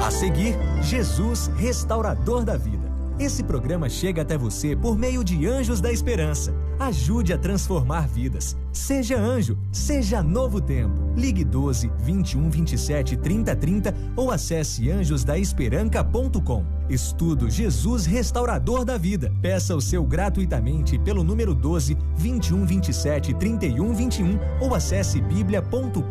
A seguir, Jesus, restaurador da vida. Esse programa chega até você por meio de Anjos da Esperança. Ajude a transformar vidas. Seja anjo, seja novo tempo. Ligue 12 21 27 30 30 ou acesse anjosdaesperanca.com. Estudo Jesus, restaurador da vida. Peça o seu gratuitamente pelo número 12 21 27 31 21 ou acesse biblia.com.br.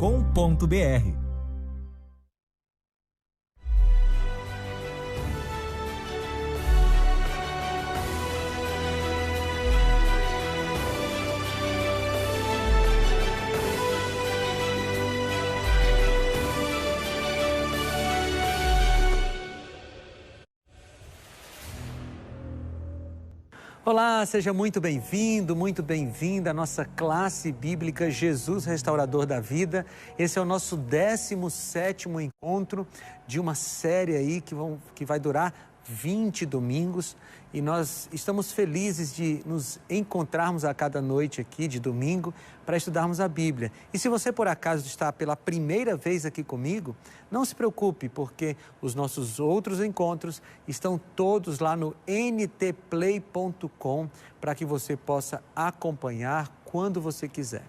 Olá, seja muito bem-vindo, muito bem-vinda à nossa classe bíblica Jesus Restaurador da Vida. Esse é o nosso 17º encontro de uma série aí que vai durar 20 domingos e nós estamos felizes de nos encontrarmos a cada noite aqui de domingo para estudarmos a Bíblia. E se você por acaso está pela primeira vez aqui comigo, não se preocupe, porque os nossos outros encontros estão todos lá no ntplay.com para que você possa acompanhar quando você quiser.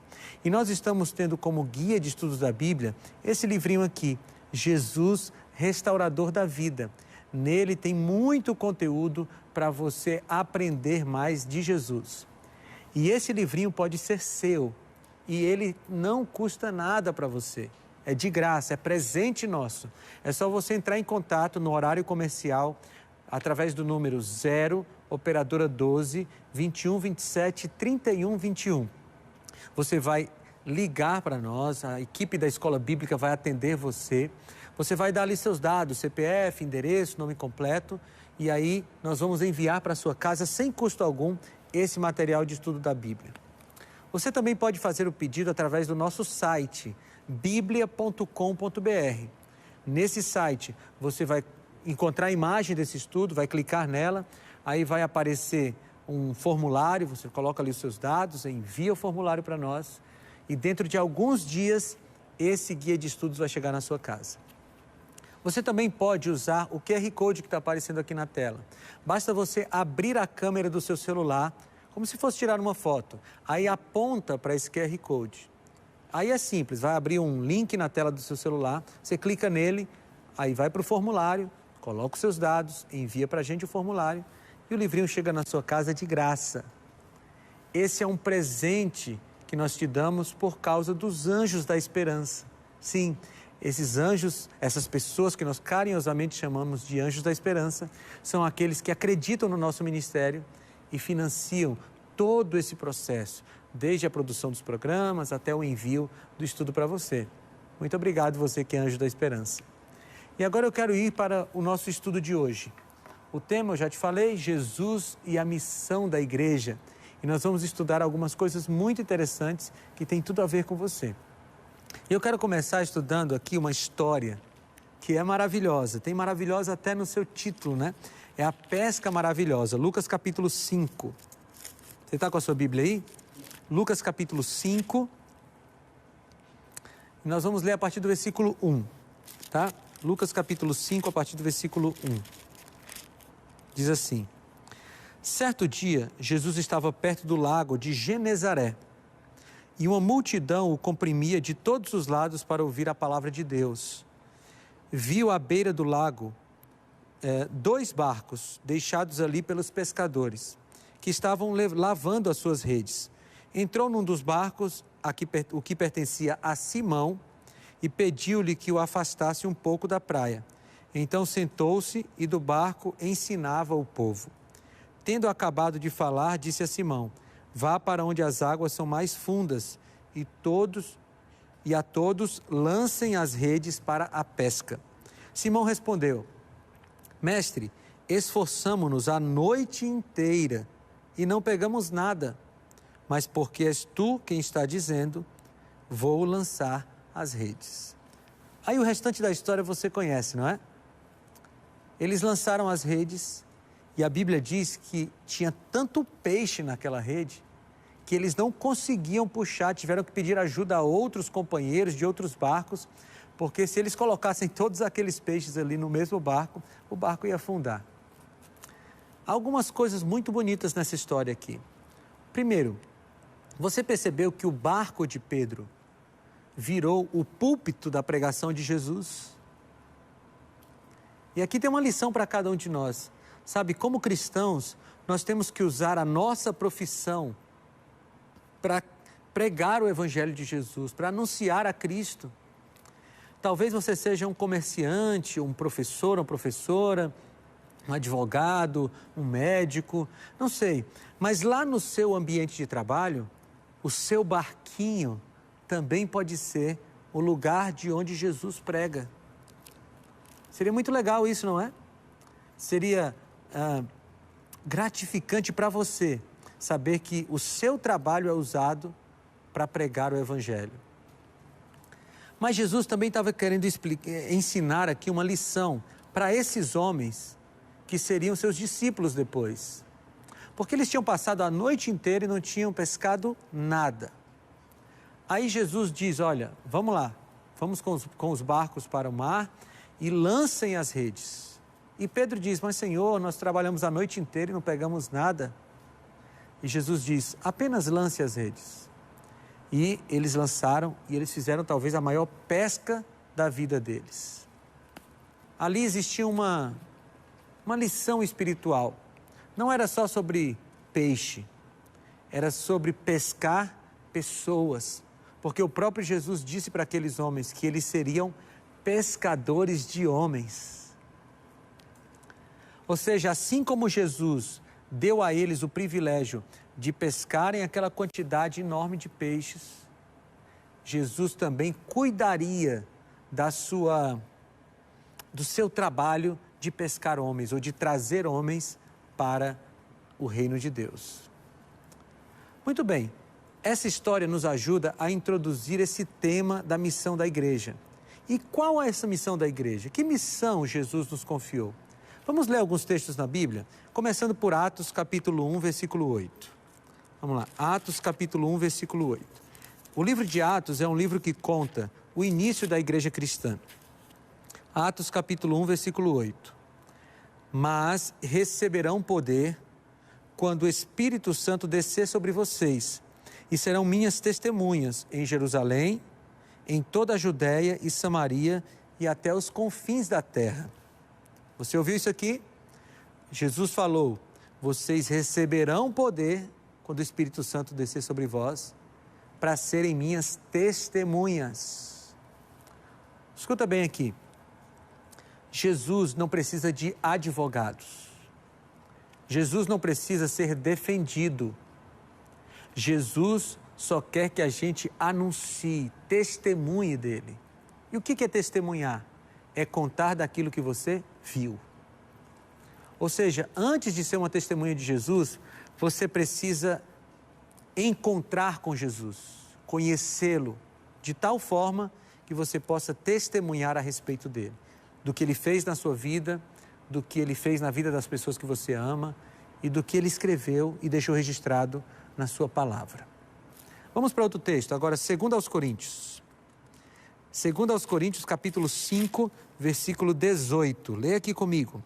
E nós estamos tendo como guia de estudos da Bíblia esse livrinho aqui, Jesus Restaurador da Vida. Nele tem muito conteúdo para você aprender mais de Jesus. E esse livrinho pode ser seu e ele não custa nada para você. É de graça, é presente nosso. É só você entrar em contato no horário comercial através do número 0, operadora 12, 21 27 31 21. Você vai ligar para nós, a equipe da Escola Bíblica vai atender você. Você vai dar ali seus dados, CPF, endereço, nome completo, e aí nós vamos enviar para a sua casa, sem custo algum, esse material de estudo da Bíblia. Você também pode fazer o pedido através do nosso site, biblia.com.br. Nesse site, você vai encontrar a imagem desse estudo, vai clicar nela, aí vai aparecer um formulário, você coloca ali os seus dados, envia o formulário para nós, e dentro de alguns dias, esse guia de estudos vai chegar na sua casa. Você também pode usar o QR Code que está aparecendo aqui na tela. Basta você abrir a câmera do seu celular, como se fosse tirar uma foto. Aí aponta para esse QR Code. Aí é simples, vai abrir um link na tela do seu celular, você clica nele, aí vai para o formulário, coloca os seus dados, envia para a gente o formulário e o livrinho chega na sua casa de graça. Esse é um presente que nós te damos por causa dos Anjos da Esperança. Sim, esses anjos, essas pessoas que nós carinhosamente chamamos de Anjos da Esperança, são aqueles que acreditam no nosso ministério e financiam todo esse processo, desde a produção dos programas até o envio do estudo para você. Muito obrigado, você que é Anjo da Esperança. E agora eu quero ir para o nosso estudo de hoje. O tema, eu já te falei, Jesus e a missão da igreja. E nós vamos estudar algumas coisas muito interessantes que têm tudo a ver com você. Eu quero começar estudando aqui uma história que é maravilhosa. Tem maravilhosa até no seu título, né? É a pesca maravilhosa. Lucas capítulo 5. Você está com a sua Bíblia aí? Lucas capítulo 5. E nós vamos ler a partir do versículo 1, tá? Lucas capítulo 5, a partir do versículo 1. Diz assim: Certo dia, Jesus estava perto do lago de Genezaré e uma multidão o comprimia de todos os lados para ouvir a palavra de Deus. Viu à beira do lago 2 barcos deixados ali pelos pescadores, que estavam lavando as suas redes. Entrou num dos barcos, o que pertencia a Simão, e pediu-lhe que o afastasse um pouco da praia. Então sentou-se e do barco ensinava o povo. Tendo acabado de falar, disse a Simão: Vá para onde as águas são mais fundas e a todos lancem as redes para a pesca. Simão respondeu: Mestre, esforçamo-nos a noite inteira e não pegamos nada, mas porque és tu quem está dizendo, vou lançar as redes. Aí o restante da história você conhece, não é? Eles lançaram as redes e a Bíblia diz que tinha tanto peixe naquela rede que eles não conseguiam puxar, tiveram que pedir ajuda a outros companheiros de outros barcos, porque se eles colocassem todos aqueles peixes ali no mesmo barco, o barco ia afundar. Há algumas coisas muito bonitas nessa história aqui. Primeiro, você percebeu que o barco de Pedro virou o púlpito da pregação de Jesus? E aqui tem uma lição para cada um de nós. Sabe, como cristãos, nós temos que usar a nossa profissão para pregar o Evangelho de Jesus, para anunciar a Cristo. Talvez você seja um comerciante, um professor, uma professora, um advogado, um médico, não sei. Mas lá no seu ambiente de trabalho, o seu barquinho também pode ser o lugar de onde Jesus prega. Seria muito legal isso, não é? Seria gratificante para você saber que o seu trabalho é usado para pregar o Evangelho. Mas Jesus também estava querendo ensinar aqui uma lição para esses homens que seriam seus discípulos depois. Porque eles tinham passado a noite inteira e não tinham pescado nada. Aí Jesus diz, olha, vamos lá, vamos com os barcos para o mar e lancem as redes. E Pedro diz, mas Senhor, nós trabalhamos a noite inteira e não pegamos nada. E Jesus diz, apenas lance as redes. E eles lançaram e eles fizeram talvez a maior pesca da vida deles. Ali existia uma lição espiritual. Não era só sobre peixe, era sobre pescar pessoas. Porque o próprio Jesus disse para aqueles homens que eles seriam pescadores de homens. Ou seja, assim como Jesus deu a eles o privilégio de pescarem aquela quantidade enorme de peixes, Jesus também cuidaria do seu trabalho de pescar homens ou de trazer homens para o reino de Deus. Muito bem, essa história nos ajuda a introduzir esse tema da missão da igreja. E qual é essa missão da igreja? Que missão Jesus nos confiou? Vamos ler alguns textos na Bíblia, começando por Atos capítulo 1, versículo 8. Vamos lá, Atos capítulo 1, versículo 8. O livro de Atos é um livro que conta o início da igreja cristã. Atos capítulo 1, versículo 8. Mas receberão poder quando o Espírito Santo descer sobre vocês, e serão minhas testemunhas em Jerusalém, em toda a Judéia e Samaria e até os confins da terra. Você ouviu isso aqui? Jesus falou, vocês receberão poder quando o Espírito Santo descer sobre vós, para serem minhas testemunhas. Escuta bem aqui. Jesus não precisa de advogados. Jesus não precisa ser defendido. Jesus só quer que a gente anuncie, testemunhe dele. E o que é testemunhar? É contar daquilo que você viu. Ou seja, antes de ser uma testemunha de Jesus, você precisa encontrar com Jesus, conhecê-lo, de tal forma que você possa testemunhar a respeito dele, do que ele fez na sua vida, do que ele fez na vida das pessoas que você ama e do que ele escreveu e deixou registrado na sua palavra. Vamos para outro texto, agora 2 aos Coríntios. 2 aos Coríntios, capítulo 5, versículo 18. Leia aqui comigo.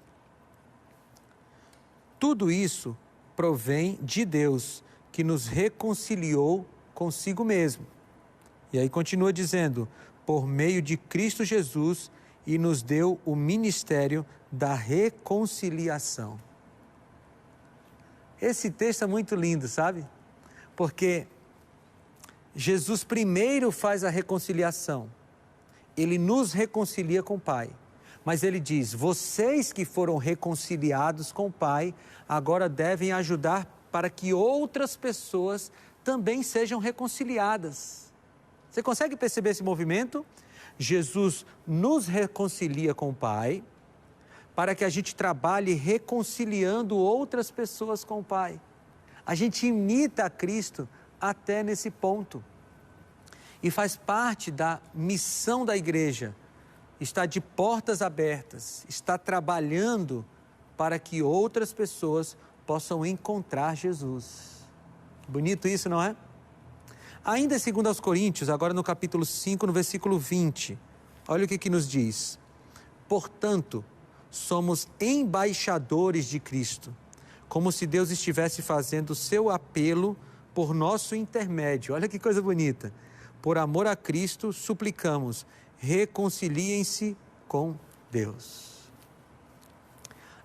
Tudo isso provém de Deus, que nos reconciliou consigo mesmo. E aí continua dizendo, por meio de Cristo Jesus, e nos deu o ministério da reconciliação. Esse texto é muito lindo, sabe? Porque Jesus primeiro faz a reconciliação. Ele nos reconcilia com o Pai. Mas ele diz, vocês que foram reconciliados com o Pai, agora devem ajudar para que outras pessoas também sejam reconciliadas. Você consegue perceber esse movimento? Jesus nos reconcilia com o Pai, para que a gente trabalhe reconciliando outras pessoas com o Pai. A gente imita a Cristo até nesse ponto. E faz parte da missão da igreja, está de portas abertas, está trabalhando para que outras pessoas possam encontrar Jesus. Bonito isso, não é? Ainda em 2 aos Coríntios, agora no capítulo 5, no versículo 20, Olha o que nos diz. Portanto, somos embaixadores de Cristo, como se Deus estivesse fazendo o seu apelo por nosso intermédio. Olha que coisa bonita. Por amor a Cristo, suplicamos, reconciliem-se com Deus.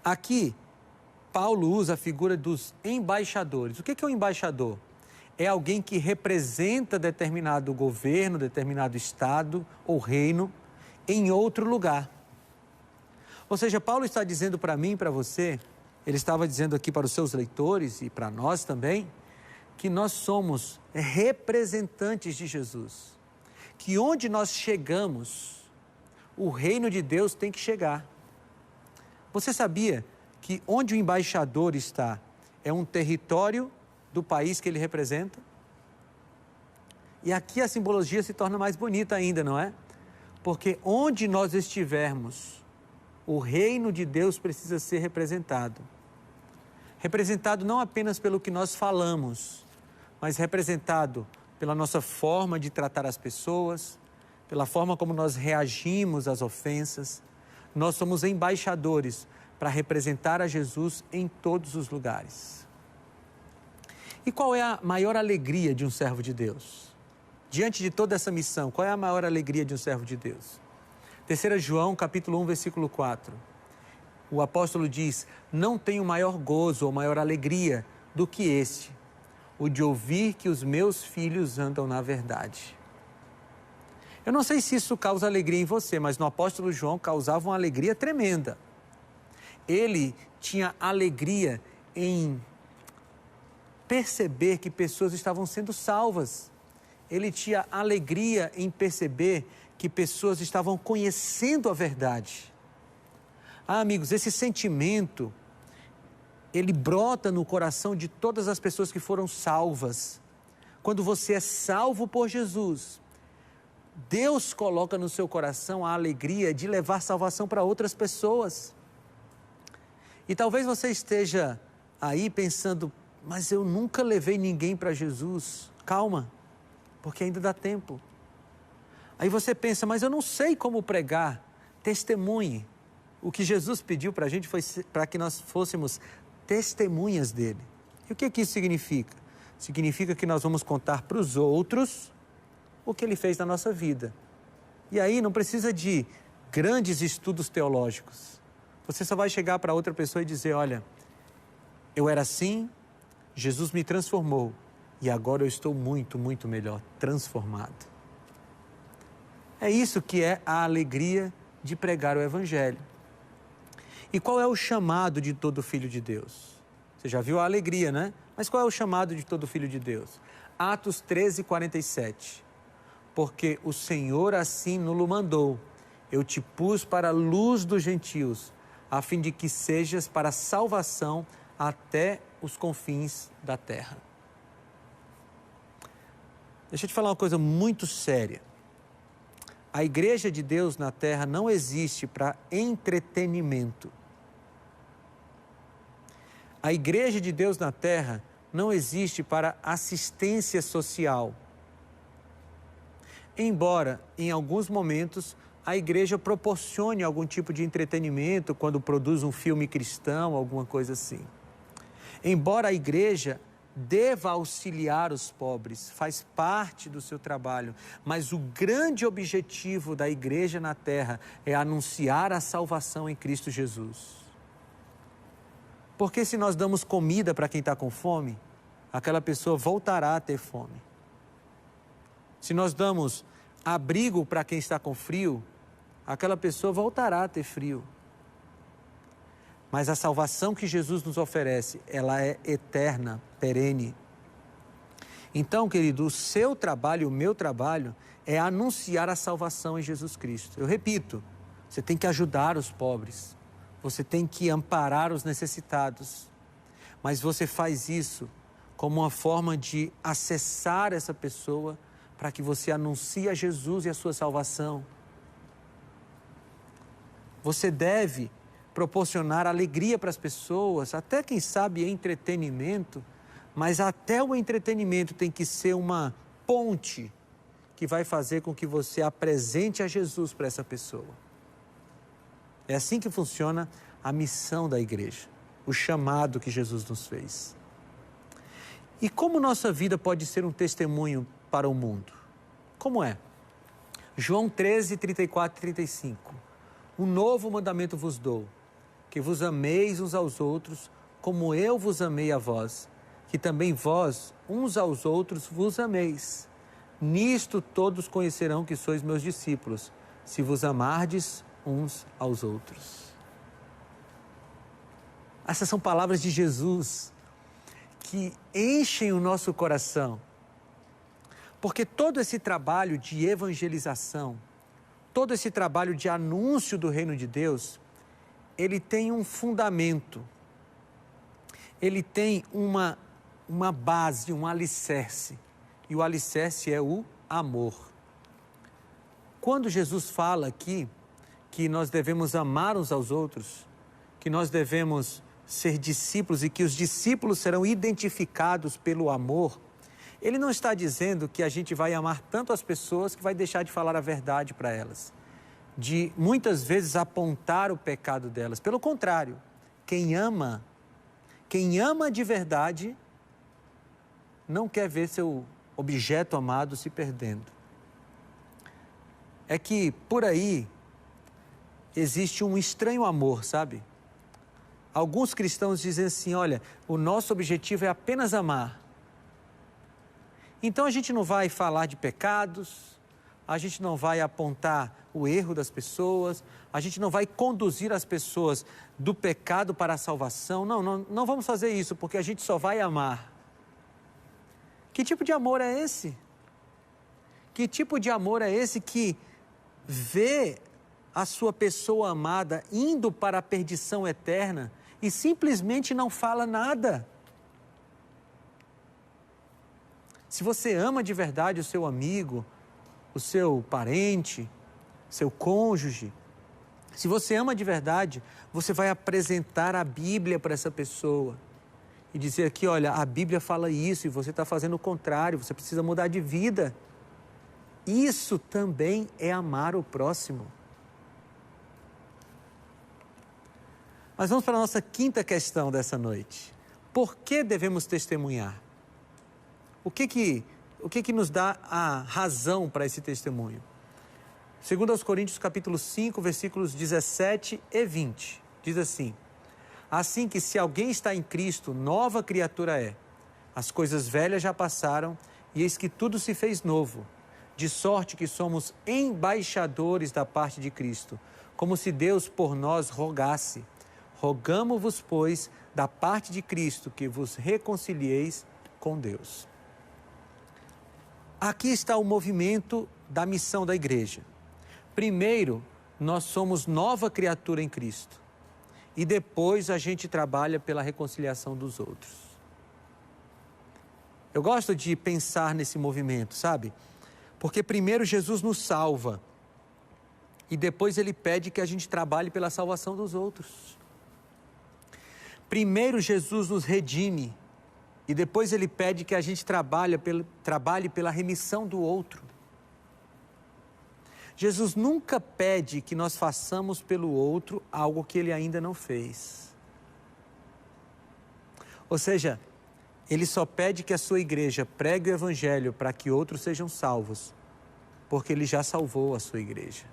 Aqui, Paulo usa a figura dos embaixadores. O que é um embaixador? É alguém que representa determinado governo, determinado estado ou reino em outro lugar. Ou seja, Paulo está dizendo para mim e para você, ele estava dizendo aqui para os seus leitores e para nós também, que nós somos representantes de Jesus. Que onde nós chegamos, o reino de Deus tem que chegar. Você sabia que onde o embaixador está é um território do país que ele representa? E aqui a simbologia se torna mais bonita ainda, não é? Porque onde nós estivermos, o reino de Deus precisa ser representado. Representado não apenas pelo que nós falamos, mas representado pela nossa forma de tratar as pessoas, pela forma como nós reagimos às ofensas. Nós somos embaixadores para representar a Jesus em todos os lugares. E qual é a maior alegria de um servo de Deus? Diante de toda essa missão, qual é a maior alegria de um servo de Deus? 3 João, capítulo 1, versículo 4. O apóstolo diz, não tenho maior gozo ou maior alegria do que este, o de ouvir que os meus filhos andam na verdade. Eu não sei se isso causa alegria em você, mas no apóstolo João causava uma alegria tremenda. Ele tinha alegria em perceber que pessoas estavam sendo salvas. Ele tinha alegria em perceber que pessoas estavam conhecendo a verdade. Amigos, esse sentimento, ele brota no coração de todas as pessoas que foram salvas. Quando você é salvo por Jesus, Deus coloca no seu coração a alegria de levar salvação para outras pessoas. E talvez você esteja aí pensando, mas eu nunca levei ninguém para Jesus. Calma, porque ainda dá tempo. Aí você pensa, mas eu não sei como pregar. Testemunhe. O que Jesus pediu para a gente foi para que nós fôssemos testemunhas dele. E o que isso significa? Significa que nós vamos contar para os outros o que ele fez na nossa vida. E aí não precisa de grandes estudos teológicos. Você só vai chegar para outra pessoa e dizer, olha, eu era assim, Jesus me transformou e agora eu estou muito, muito melhor, transformado. É isso que é a alegria de pregar o Evangelho. E qual é o chamado de todo filho de Deus? Você já viu a alegria, né? Mas qual é o chamado de todo filho de Deus? Atos 13, 47. Porque o Senhor assim nos mandou, eu te pus para a luz dos gentios, a fim de que sejas para salvação até os confins da terra. Deixa eu te falar uma coisa muito séria. A igreja de Deus na terra não existe para entretenimento. A igreja de Deus na terra não existe para assistência social. Embora, em alguns momentos, a igreja proporcione algum tipo de entretenimento quando produz um filme cristão, alguma coisa assim. Embora a igreja deva auxiliar os pobres, faz parte do seu trabalho, mas o grande objetivo da igreja na terra é anunciar a salvação em Cristo Jesus. Porque se nós damos comida para quem está com fome, aquela pessoa voltará a ter fome. Se nós damos abrigo para quem está com frio, aquela pessoa voltará a ter frio. Mas a salvação que Jesus nos oferece, ela é eterna, perene. Então, querido, o seu trabalho, o meu trabalho, é anunciar a salvação em Jesus Cristo. Eu repito, você tem que ajudar os pobres, você tem que amparar os necessitados, mas você faz isso como uma forma de acessar essa pessoa para que você anuncie a Jesus e a sua salvação. Você deve proporcionar alegria para as pessoas, até quem sabe entretenimento, mas até o entretenimento tem que ser uma ponte que vai fazer com que você apresente a Jesus para essa pessoa. É assim que funciona a missão da igreja, o chamado que Jesus nos fez. E como nossa vida pode ser um testemunho para o mundo? Como é? João 13, 34 e 35. Um novo mandamento vos dou, que vos ameis uns aos outros, como eu vos amei a vós, que também vós, uns aos outros, vos ameis. Nisto todos conhecerão que sois meus discípulos, se vos amardes uns aos outros. Essas são palavras de Jesus que enchem o nosso coração. Porque todo esse trabalho de evangelização, todo esse trabalho de anúncio do reino de Deus, ele tem um fundamento, ele tem uma base, um alicerce. E o alicerce é o amor. Quando Jesus fala aqui que nós devemos amar uns aos outros, que nós devemos ser discípulos e que os discípulos serão identificados pelo amor, ele não está dizendo que a gente vai amar tanto as pessoas que vai deixar de falar a verdade para elas, de muitas vezes apontar o pecado delas. Pelo contrário, quem ama de verdade não quer ver seu objeto amado se perdendo. É que por aí existe um estranho amor, sabe? Alguns cristãos dizem assim, olha, o nosso objetivo é apenas amar. Então a gente não vai falar de pecados, a gente não vai apontar o erro das pessoas, a gente não vai conduzir as pessoas do pecado para a salvação. Não vamos fazer isso, porque a gente só vai amar. Que tipo de amor é esse? Que tipo de amor é esse que vê a sua pessoa amada indo para a perdição eterna e simplesmente não fala nada? Se você ama de verdade o seu amigo, o seu parente, seu cônjuge, se você ama de verdade, você vai apresentar a Bíblia para essa pessoa e dizer aqui, olha, a Bíblia fala isso e você está fazendo o contrário, você precisa mudar de vida. Isso também é amar o próximo. Mas vamos para a nossa quinta questão dessa noite. Por que devemos testemunhar? O que nos dá a razão para esse testemunho? Segundo aos Coríntios capítulo 5, versículos 17 e 20, diz assim: assim que se alguém está em Cristo, nova criatura é. As coisas velhas já passaram e eis que tudo se fez novo. De sorte que somos embaixadores da parte de Cristo, como se Deus por nós rogasse. Rogamo-vos, pois, da parte de Cristo, que vos reconcilieis com Deus. Aqui está o movimento da missão da igreja. Primeiro, nós somos nova criatura em Cristo. E depois a gente trabalha pela reconciliação dos outros. Eu gosto de pensar nesse movimento, sabe? Porque primeiro Jesus nos salva. E depois ele pede que a gente trabalhe pela salvação dos outros. Primeiro Jesus nos redime. E depois ele pede que a gente trabalhe pela remissão do outro. Jesus nunca pede que nós façamos pelo outro algo que ele ainda não fez. Ou seja, ele só pede que a sua igreja pregue o evangelho para que outros sejam salvos, porque ele já salvou a sua igreja.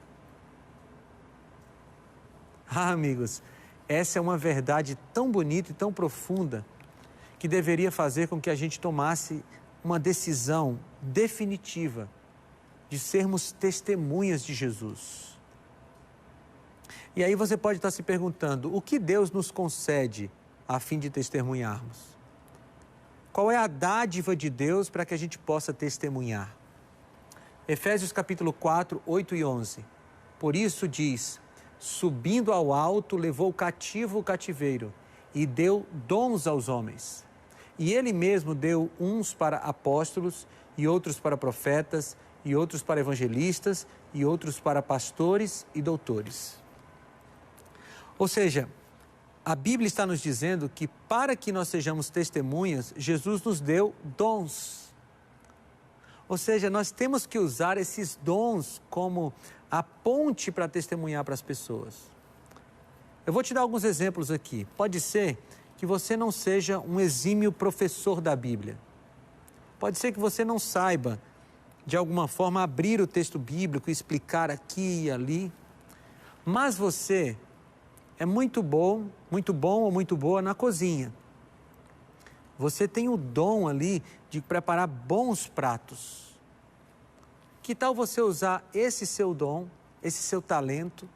Ah, amigos, essa é uma verdade tão bonita e tão profunda que deveria fazer com que a gente tomasse uma decisão definitiva de sermos testemunhas de Jesus. E aí você pode estar se perguntando, o que Deus nos concede a fim de testemunharmos? Qual é a dádiva de Deus para que a gente possa testemunhar? Efésios capítulo 4, 8 e 11. Por isso diz, subindo ao alto, levou cativo o cativeiro e deu dons aos homens. E ele mesmo deu uns para apóstolos, e outros para profetas, e outros para evangelistas, e outros para pastores e doutores. Ou seja, a Bíblia está nos dizendo que para que nós sejamos testemunhas, Jesus nos deu dons. Ou seja, nós temos que usar esses dons como a ponte para testemunhar para as pessoas. Eu vou te dar alguns exemplos aqui. Pode ser que você não seja um exímio professor da Bíblia. Pode ser que você não saiba, de alguma forma, abrir o texto bíblico e explicar aqui e ali. Mas você é muito bom ou muito boa na cozinha. Você tem o dom ali de preparar bons pratos. Que tal você usar esse seu dom, esse seu talento,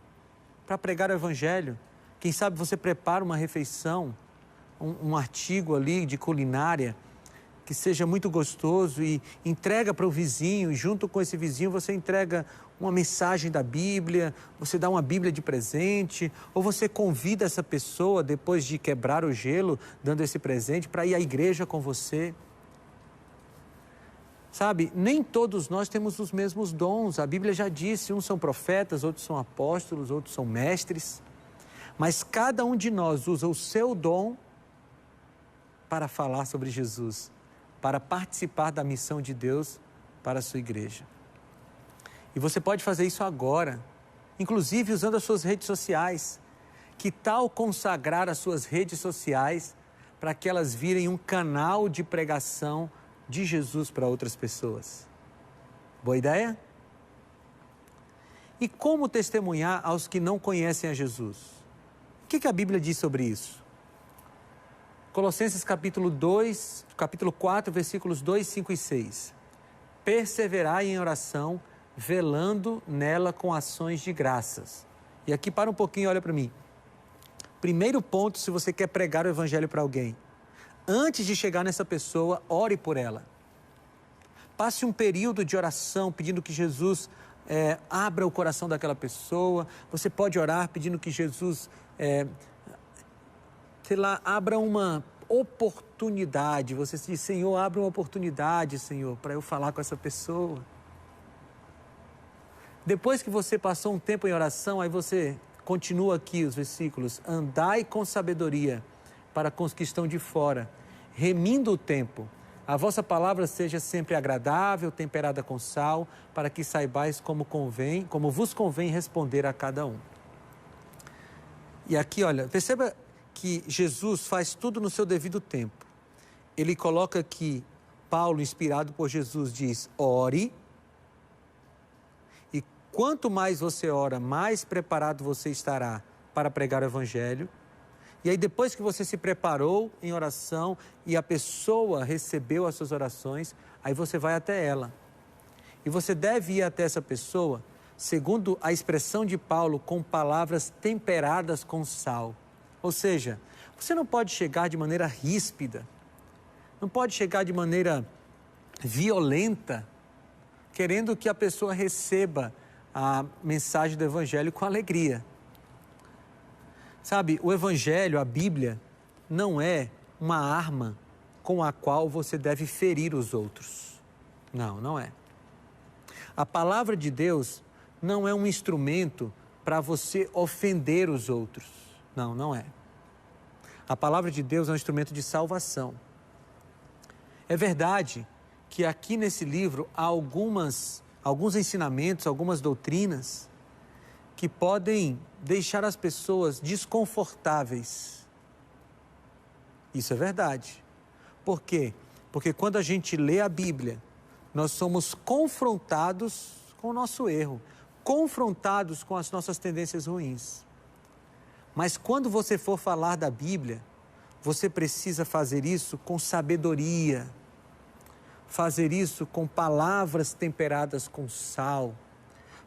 para pregar o Evangelho? Quem sabe você prepara uma refeição, um artigo ali de culinária, que seja muito gostoso e entrega para o vizinho, e junto com esse vizinho você entrega uma mensagem da Bíblia, você dá uma Bíblia de presente, ou você convida essa pessoa, depois de quebrar o gelo, dando esse presente, para ir à igreja com você. Sabe, nem todos nós temos os mesmos dons. A Bíblia já disse, uns são profetas, outros são apóstolos, outros são mestres. Mas cada um de nós usa o seu dom para falar sobre Jesus, para participar da missão de Deus para a sua igreja. E você pode fazer isso agora, inclusive usando as suas redes sociais. Que tal consagrar as suas redes sociais para que elas virem um canal de pregação de Jesus para outras pessoas? Boa ideia? E como testemunhar aos que não conhecem a Jesus? O que a Bíblia diz sobre isso? Colossenses capítulo 4, versículos 2, 5 e 6. Perseverai em oração, velando nela com ações de graças. E aqui para um pouquinho, olha para mim. Primeiro ponto, se você quer pregar o Evangelho para alguém, antes de chegar nessa pessoa, ore por ela. Passe um período de oração pedindo que Jesus abra o coração daquela pessoa. Você pode orar pedindo que Jesus, abra uma oportunidade. Você diz, Senhor, abre uma oportunidade, Senhor, para eu falar com essa pessoa. Depois que você passou um tempo em oração, aí você continua aqui os versículos. Andai com sabedoria para com os que estão de fora, remindo o tempo. A vossa palavra seja sempre agradável, temperada com sal, para que saibais como vos convém responder a cada um. E aqui, olha, perceba que Jesus faz tudo no seu devido tempo. Ele coloca aqui, Paulo, inspirado por Jesus, diz, ore. E quanto mais você ora, mais preparado você estará para pregar o Evangelho. E aí depois que você se preparou em oração e a pessoa recebeu as suas orações, aí você vai até ela. E você deve ir até essa pessoa, segundo a expressão de Paulo, com palavras temperadas com sal. Ou seja, você não pode chegar de maneira ríspida, não pode chegar de maneira violenta, querendo que a pessoa receba a mensagem do Evangelho com alegria. Sabe, o Evangelho, a Bíblia, não é uma arma com a qual você deve ferir os outros. Não, não é. A palavra de Deus não é um instrumento para você ofender os outros. Não, não é. A palavra de Deus é um instrumento de salvação. É verdade que aqui nesse livro há alguns ensinamentos, algumas doutrinas que podem deixar as pessoas desconfortáveis. Isso é verdade. Por quê? Porque quando a gente lê a Bíblia, nós somos confrontados com o nosso erro, confrontados com as nossas tendências ruins. Mas quando você for falar da Bíblia, você precisa fazer isso com sabedoria, fazer isso com palavras temperadas com sal,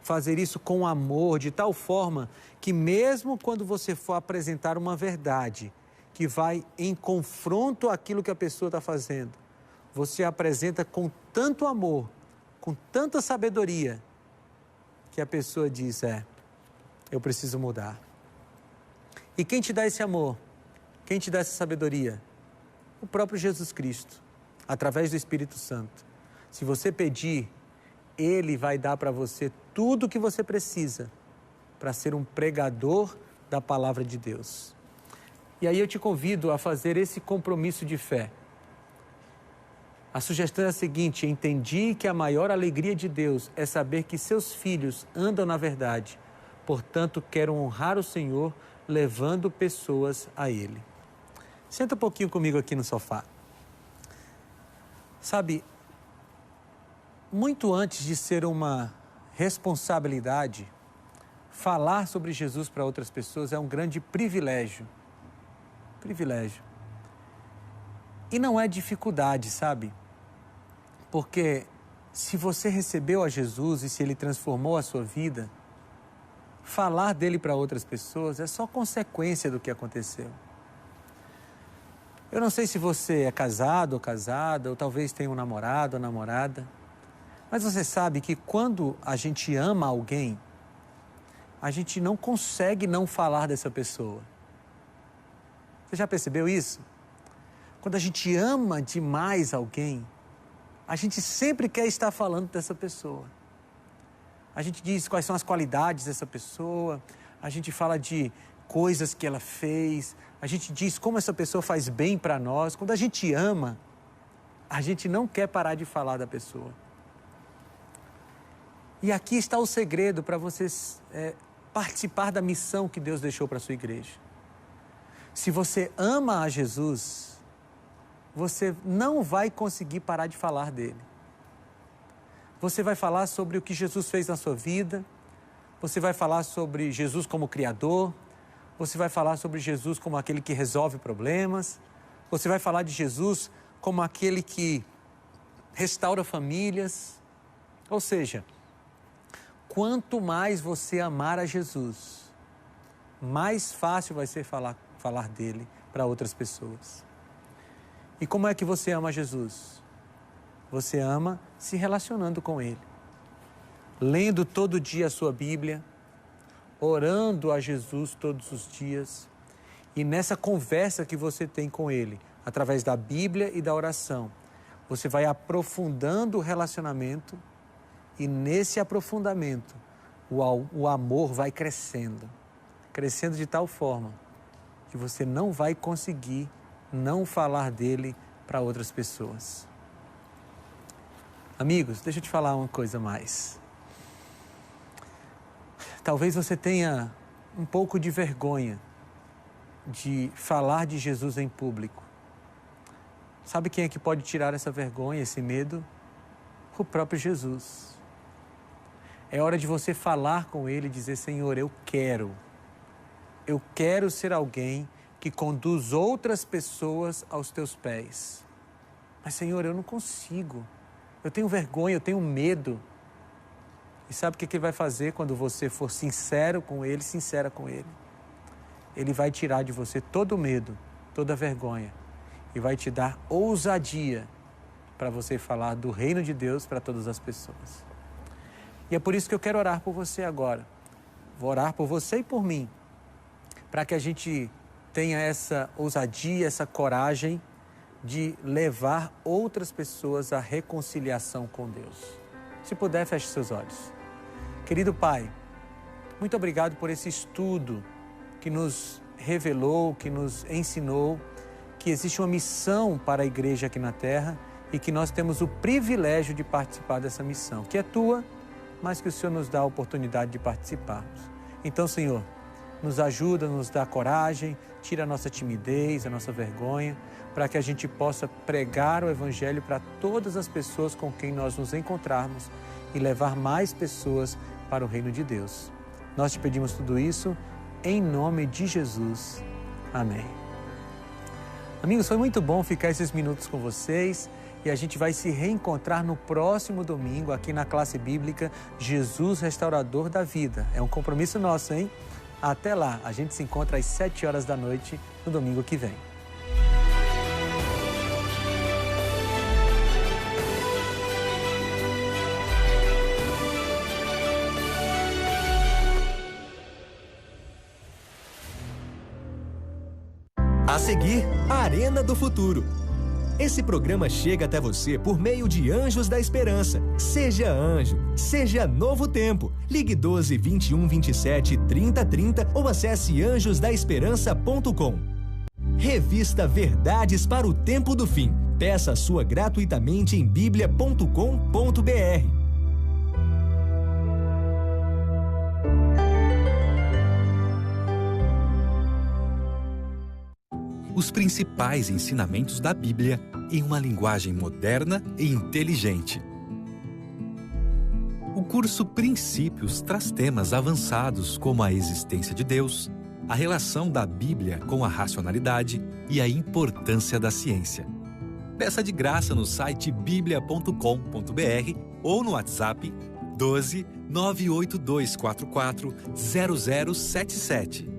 fazer isso com amor, de tal forma que mesmo quando você for apresentar uma verdade que vai em confronto àquilo que a pessoa está fazendo, você apresenta com tanto amor, com tanta sabedoria, que a pessoa diz, eu preciso mudar. E quem te dá esse amor? Quem te dá essa sabedoria? O próprio Jesus Cristo, através do Espírito Santo. Se você pedir, Ele vai dar para você tudo o que você precisa para ser um pregador da palavra de Deus. E aí eu te convido a fazer esse compromisso de fé. A sugestão é a seguinte: entendi que a maior alegria de Deus é saber que seus filhos andam na verdade. Portanto, quero honrar o Senhor levando pessoas a Ele. Senta um pouquinho comigo aqui no sofá. Sabe, muito antes de ser uma responsabilidade, falar sobre Jesus para outras pessoas é um grande privilégio. Privilégio. E não é dificuldade, sabe? Porque se você recebeu a Jesus e se Ele transformou a sua vida, falar dele para outras pessoas é só consequência do que aconteceu. Eu não sei se você é casado ou casada, ou talvez tenha um namorado ou namorada, mas você sabe que quando a gente ama alguém, a gente não consegue não falar dessa pessoa. Você já percebeu isso? Quando a gente ama demais alguém, a gente sempre quer estar falando dessa pessoa. A gente diz quais são as qualidades dessa pessoa, a gente fala de coisas que ela fez, a gente diz como essa pessoa faz bem para nós. Quando a gente ama, a gente não quer parar de falar da pessoa. E aqui está o segredo para você participar da missão que Deus deixou para a sua igreja. Se você ama a Jesus, você não vai conseguir parar de falar dele. Você vai falar sobre o que Jesus fez na sua vida, você vai falar sobre Jesus como Criador, você vai falar sobre Jesus como aquele que resolve problemas, você vai falar de Jesus como aquele que restaura famílias. Ou seja, quanto mais você amar a Jesus, mais fácil vai ser falar dele para outras pessoas. E como é que você ama Jesus? Você ama se relacionando com Ele, lendo todo dia a sua Bíblia, orando a Jesus todos os dias. E nessa conversa que você tem com Ele, através da Bíblia e da oração, você vai aprofundando o relacionamento e nesse aprofundamento o amor vai crescendo. Crescendo de tal forma que você não vai conseguir não falar dele para outras pessoas. Amigos, deixa eu te falar uma coisa mais. Talvez você tenha um pouco de vergonha de falar de Jesus em público. Sabe quem é que pode tirar essa vergonha, esse medo? O próprio Jesus. É hora de você falar com Ele e dizer: Senhor, eu quero ser alguém que conduz outras pessoas aos teus pés. Mas, Senhor, eu não consigo. Eu tenho vergonha, eu tenho medo. E sabe o que Ele vai fazer quando você for sincero com Ele, sincera com Ele? Ele vai tirar de você todo o medo, toda a vergonha. E vai te dar ousadia para você falar do reino de Deus para todas as pessoas. E é por isso que eu quero orar por você agora. Vou orar por você e por mim, para que a gente tenha essa ousadia, essa coragem de levar outras pessoas à reconciliação com Deus. Se puder, feche seus olhos. Querido Pai, muito obrigado por esse estudo que nos revelou, que nos ensinou que existe uma missão para a igreja aqui na terra e que nós temos o privilégio de participar dessa missão, que é tua, mas que o Senhor nos dá a oportunidade de participarmos. Então, Senhor, nos ajuda, nos dá coragem, tira a nossa timidez, a nossa vergonha, para que a gente possa pregar o Evangelho para todas as pessoas com quem nós nos encontrarmos e levar mais pessoas para o reino de Deus. Nós te pedimos tudo isso em nome de Jesus. Amém. Amigos, foi muito bom ficar esses minutos com vocês e a gente vai se reencontrar no próximo domingo aqui na classe bíblica Jesus Restaurador da Vida. É um compromisso nosso, hein? Até lá, a gente se encontra às 7 horas da noite no domingo que vem. A seguir, a Arena do Futuro. Esse programa chega até você por meio de Anjos da Esperança. Seja anjo, seja Novo Tempo. Ligue 12 21 27 30 30 ou acesse anjosdaesperança.com. Revista Verdades para o Tempo do Fim. Peça a sua gratuitamente em biblia.com.br. Os principais ensinamentos da Bíblia em uma linguagem moderna e inteligente. O curso Princípios traz temas avançados como a existência de Deus, a relação da Bíblia com a racionalidade e a importância da ciência. Peça de graça no site biblia.com.br ou no WhatsApp 12 98244 0077.